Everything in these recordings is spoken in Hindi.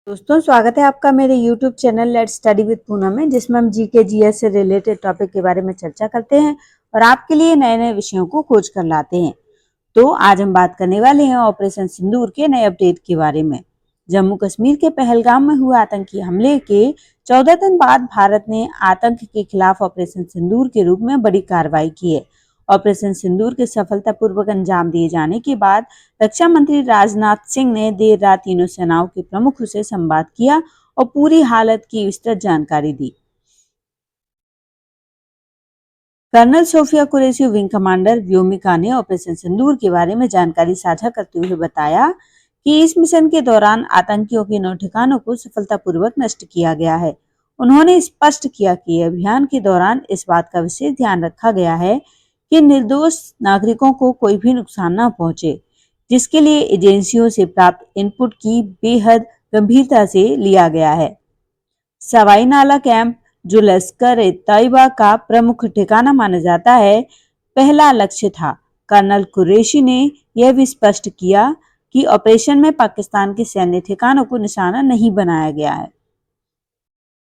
दोस्तों, स्वागत है आपका मेरे YouTube channel let's study with Poonam में, जिसमें हम जीके जीएस से रिलेटेड टॉपिक के बारे में चर्चा करते हैं और आपके लिए नए नए विषयों को खोज कर लाते हैं। तो आज हम बात करने वाले हैं ऑपरेशन सिंदूर के नए अपडेट के बारे में। जम्मू कश्मीर के पहलगाम में हुए आतंकी हमले के 14 दिन बाद भारत ने आतंक के खिलाफ ऑपरेशन सिंदूर के रूप में बड़ी कार्रवाई की है। ऑपरेशन सिंदूर के सफलतापूर्वक अंजाम दिए जाने के बाद रक्षा मंत्री राजनाथ सिंह ने देर रात तीनों सेनाओं के प्रमुखों से संवाद किया और पूरी हालत की विस्तृत जानकारी दी। Colonel Sofia Qureshi wing commander Vyomika ने ऑपरेशन सिंदूर के बारे में जानकारी साझा करते हुए बताया कि इस मिशन के दौरान आतंकियों के 9 ठिकानों को सफलतापूर्वक नष्ट किया गया है। उन्होंने स्पष्ट किया कि अभियान के दौरान इस बात का विशेष ध्यान रखा गया है कि निर्दोष नागरिकों को कोई भी नुकसान न पहुंचे, जिसके लिए एजेंसियों से प्राप्त इनपुट की बेहद गंभीरता से लिया गया है। सवाई नाला कैंप, जो लश्कर-ए-तैयबा का प्रमुख ठिकाना माना जाता है, पहला लक्ष्य था। कर्नल कुरैशी ने यह भी स्पष्ट किया कि ऑपरेशन में पाकिस्तान के सैन्य ठिकानों को निशाना नहीं बनाया गया है।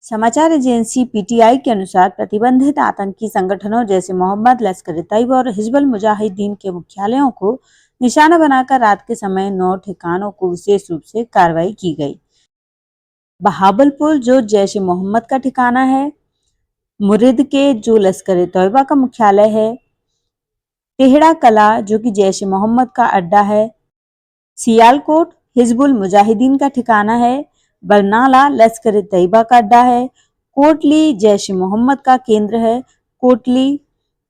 समाचार एजेंसी पीटीआई के अनुसार प्रतिबंधित आतंकी संगठनों जैसे मोहम्मद, लश्कर-ए-तैयबा और हिजबुल मुजाहिदीन के मुख्यालयों को निशाना बनाकर रात के समय 9 ठिकानों को विशेष रूप से कार्रवाई की गई। बहावलपुर, जो जैश ए मोहम्मद का ठिकाना है, मुरिद के, जो लश्कर-ए-तैयबा का मुख्यालय है, टेहड़ा कला, जो कि जैश ए मोहम्मद का अड्डा है, सियालकोट हिजबुल मुजाहिदीन का ठिकाना है, बरनाला लश्कर-ए-तैयबा का अड्डा है, कोटली जैश ए मोहम्मद का केंद्र है, कोटली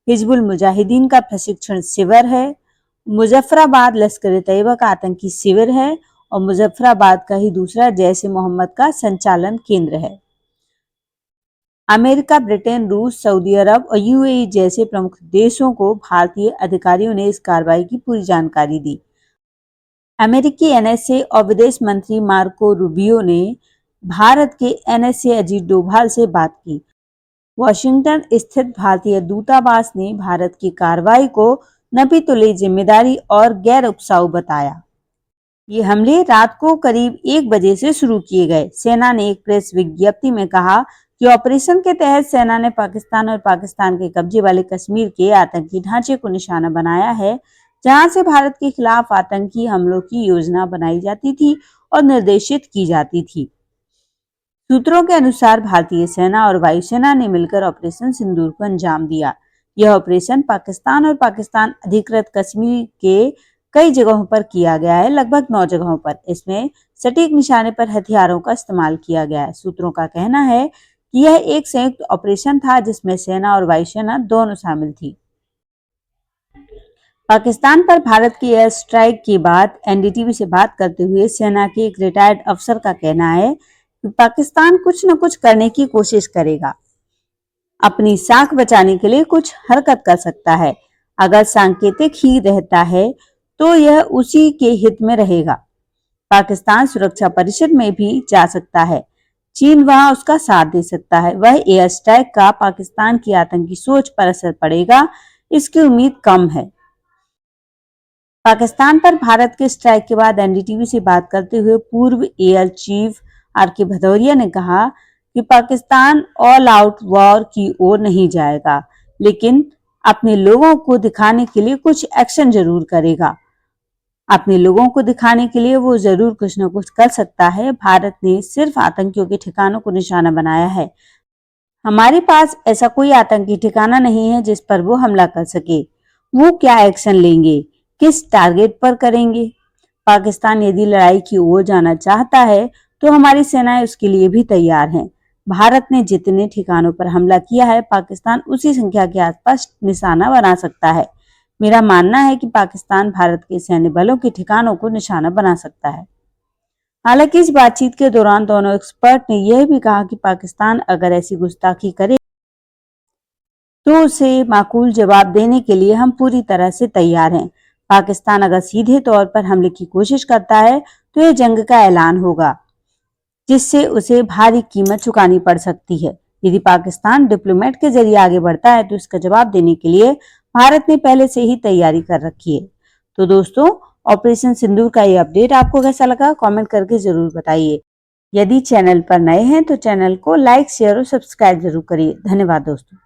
हिजबुल मुजाहिदीन का प्रशिक्षण शिविर है, मुजफ्फराबाद लश्कर-ए-तैयबा का आतंकी शिविर है और मुजफ्फराबाद का ही दूसरा जैश ए मोहम्मद का संचालन केंद्र है। अमेरिका, ब्रिटेन, रूस, सऊदी अरब और यूएई जैसे प्रमुख देशों को भारतीय अधिकारियों ने इस कार्रवाई की पूरी जानकारी दी। अमेरिकी एनएसए और विदेश मंत्री मार्को रूबियो ने भारत के एनएसए अजीत डोभाल से बात की। वॉशिंगटन स्थित भारतीय दूतावास ने भारत की कार्रवाई को नपी तुली जिम्मेदारी और गैर उपसाऊ बताया। ये हमले रात को करीब 1 बजे से शुरू किए गए। सेना ने एक प्रेस विज्ञप्ति में कहा कि ऑपरेशन के तहत सेना ने पाकिस्तान और पाकिस्तान के कब्जे वाले कश्मीर के आतंकी ढांचे को निशाना बनाया है, जहां से भारत के खिलाफ आतंकी हमलों की योजना बनाई जाती थी और निर्देशित की जाती थी। सूत्रों के अनुसार भारतीय सेना और वायुसेना ने मिलकर ऑपरेशन सिंदूर को अंजाम दिया। यह ऑपरेशन पाकिस्तान और पाकिस्तान अधिकृत कश्मीर के कई जगहों पर किया गया है, लगभग 9 जगहों पर। इसमें सटीक निशाने पर हथियारों का इस्तेमाल किया गया है। सूत्रों का कहना है कि यह एक संयुक्त ऑपरेशन था जिसमें सेना और वायुसेना दोनों शामिल थी। पाकिस्तान पर भारत की एयर स्ट्राइक के बाद एनडीटीवी से बात करते हुए सेना के एक रिटायर्ड अफसर का कहना है कि पाकिस्तान कुछ न कुछ करने की कोशिश करेगा। अपनी साख बचाने के लिए कुछ हरकत कर सकता है। अगर सांकेतिक ही रहता है तो यह उसी के हित में रहेगा। पाकिस्तान सुरक्षा परिषद में भी जा सकता है। चीन वहां उसका साथ दे सकता है। वह एयर स्ट्राइक का पाकिस्तान की आतंकी सोच पर असर पड़ेगा, इसकी उम्मीद कम है। पाकिस्तान पर भारत के स्ट्राइक के बाद एनडीटीवी से बात करते हुए पूर्व एयर चीफ आर.के. भदौरिया ने कहा कि पाकिस्तान ऑल आउट वॉर की ओर नहीं जाएगा, लेकिन अपने लोगों को दिखाने के लिए कुछ एक्शन जरूर करेगा। अपने लोगों को दिखाने के लिए वो जरूर कुछ न कुछ कर सकता है। भारत ने सिर्फ आतंकियों के ठिकानों को निशाना बनाया है। हमारे पास ऐसा कोई आतंकी ठिकाना नहीं है जिस पर वो हमला कर सके। वो क्या एक्शन लेंगे, किस टारगेट पर करेंगे? पाकिस्तान यदि लड़ाई की ओर जाना चाहता है तो हमारी सेनाएं उसके लिए भी तैयार हैं। भारत ने जितने ठिकानों पर हमला किया है, पाकिस्तान उसी संख्या के आसपास निशाना बना सकता है। मेरा मानना है कि पाकिस्तान भारत के सैन्य बलों के ठिकानों को निशाना बना सकता है। हालांकि इस बातचीत के दौरान दोनों एक्सपर्ट ने यह भी कहा कि पाकिस्तान अगर ऐसी गुस्ताखी करे तो उसे माकूल जवाब देने के लिए हम पूरी तरह से तैयार हैं। पाकिस्तान अगर सीधे तौर पर हमले की कोशिश करता है तो यह जंग का ऐलान होगा, जिससे उसे भारी कीमत चुकानी पड़ सकती है। यदि पाकिस्तान डिप्लोमेट के जरिए आगे बढ़ता है तो इसका जवाब देने के लिए भारत ने पहले से ही तैयारी कर रखी है। तो दोस्तों, ऑपरेशन सिंदूर का ये अपडेट आपको कैसा लगा, कमेंट करके जरूर बताइए। यदि चैनल पर नए हैं तो चैनल को लाइक, शेयर और सब्सक्राइब जरूर करिए। धन्यवाद दोस्तों।